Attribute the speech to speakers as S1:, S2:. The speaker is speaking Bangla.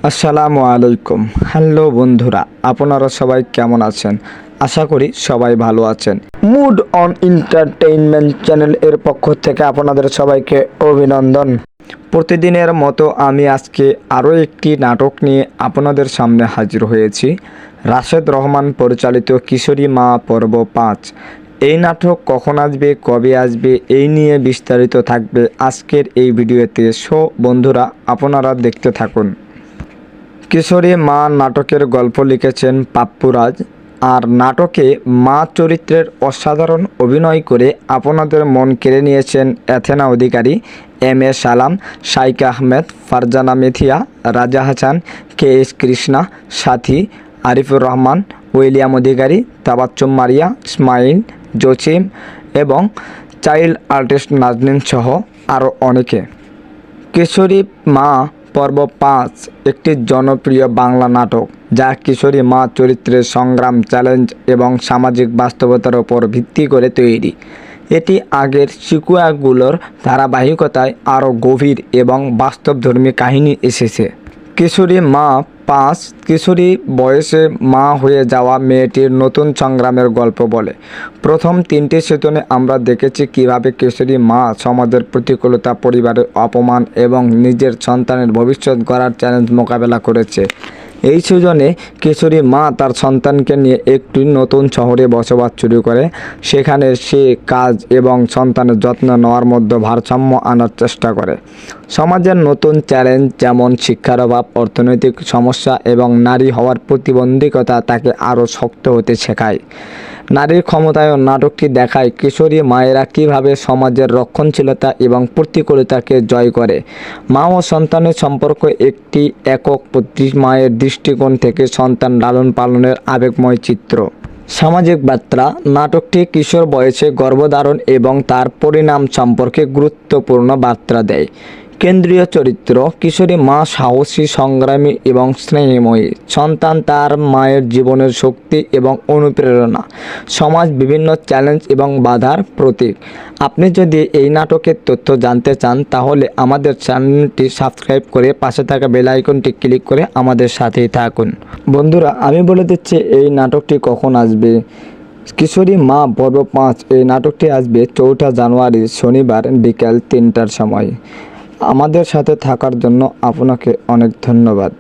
S1: আসসালামু আলাইকুম। হ্যালো বন্ধুরা, আপনারা সবাই কেমন আছেন? আশা করি সবাই ভালো আছেন। মুড অন এন্টারটেইনমেন্ট চ্যানেল এর পক্ষ থেকে আপনাদের সবাইকে অভিনন্দন। প্রতিদিনের মতো আমি আজকে আরও একটি নাটক নিয়ে আপনাদের সামনে হাজির হয়েছি। রাশেদ রহমান পরিচালিত কিশোরী মা পর্ব 5। এই নাটক কখন আসবে, কবে আসবে, এই নিয়ে বিস্তারিত থাকবে আজকের এই ভিডিওতে। সো বন্ধুরা, আপনারা দেখতে থাকুন। কিশোরী মা নাটকের গল্প লিখেছেন পাপ্পুরাজ, আর নাটকে মা চরিত্রের অসাধারণ অভিনয় করে আপনাদের মন কেড়ে নিয়েছেন এথেনা অধিকারী, এম এ সালাম, শাইকা আহমেদ, ফারজানা মেথিয়া, রাজা হাসান, কে এস কৃষ্ণা, সাথী, আরিফুর রহমান, উইলিয়াম অধিকারী, তাবাচ্চুম মারিয়া, ইসমাইল, জসিম এবং চাইল্ড আর্টিস্ট নাজনীন সহ আরও অনেকে। কিশোরী মা পর্ব 5 একটি জনপ্রিয় বাংলা নাটক যা কিশোরী মা চরিত্রের সংগ্রাম, চ্যালেঞ্জ এবং সামাজিক বাস্তবতার উপর ভিত্তি করে তৈরি। এটি আগের সিকুয়ালগুলোর ধারাবাহিকতায় আরও গভীর এবং বাস্তবধর্মী কাহিনী এসেছে। কিশোরী মা 5 কিশোরী বয়সে মা হয়ে যাওয়া মেয়েটির নতুন সংগ্রামের গল্প বলে। প্রথম 3টি সিজনে আমরা দেখেছি কিভাবে কিশোরী মা সমাজের প্রতিকূলতা, পরিবারের অপমান এবং নিজের সন্তানের ভবিষ্যৎ গড়ার চ্যালেঞ্জ মোকাবেলা করেছে। এই সিজনে কিশোরী মা তার সন্তানকে নিয়ে একটি নতুন শহরে বসবাস শুরু করে। সেখানে সে কাজ এবং সন্তানের যত্ন নেওয়ার মধ্যে ভারসাম্য আনার চেষ্টা করে। সমাজের নতুন চ্যালেঞ্জ যেমন শিক্ষার অভাব, অর্থনৈতিক সমস্যা এবং নারী হওয়ার প্রতিবন্ধকতা তাকে আরও শক্ত হতে শেখায়। নারীর ক্ষমতায়ন নাটকটি দেখায় কিশোরী মায়েরা কীভাবে সমাজের রক্ষণশীলতা এবং প্রতিকূলতাকে জয় করে। মা ও সন্তানের সম্পর্ক একটি একক মায়ের দৃষ্টিকোণ থেকে সন্তান লালন পালনের আবেগময় চিত্র। সামাজিক বার্তা নাটকটি কিশোর বয়সে গর্ভধারণ এবং তার পরিণাম সম্পর্কে গুরুত্বপূর্ণ বার্তা দেয়। কেন্দ্রীয় চরিত্র কিশোরী মা সাহসী, সংগ্রামী এবং স্নেহময়ী। সন্তান তার মায়ের জীবনের শক্তি এবং অনুপ্রেরণা। সমাজ বিভিন্ন চ্যালেঞ্জ এবং বাধার প্রতীক। আপনি যদি এই নাটকের তথ্য জানতে চান তাহলে আমাদের চ্যানেলটি সাবস্ক্রাইব করে পাশে থাকা বেল আইকনটি ক্লিক করে আমাদের সাথেই থাকুন। বন্ধুরা, আমি বলে দিচ্ছি এই নাটকটি কখন আসবে। কিশোরী মা পর্ব 5 এই নাটকটি আসবে 4 জানুয়ারি শনিবার বিকেল 3টার সময়। আমাদের সাথে থাকার জন্য আপনাকে অনেক ধন্যবাদ।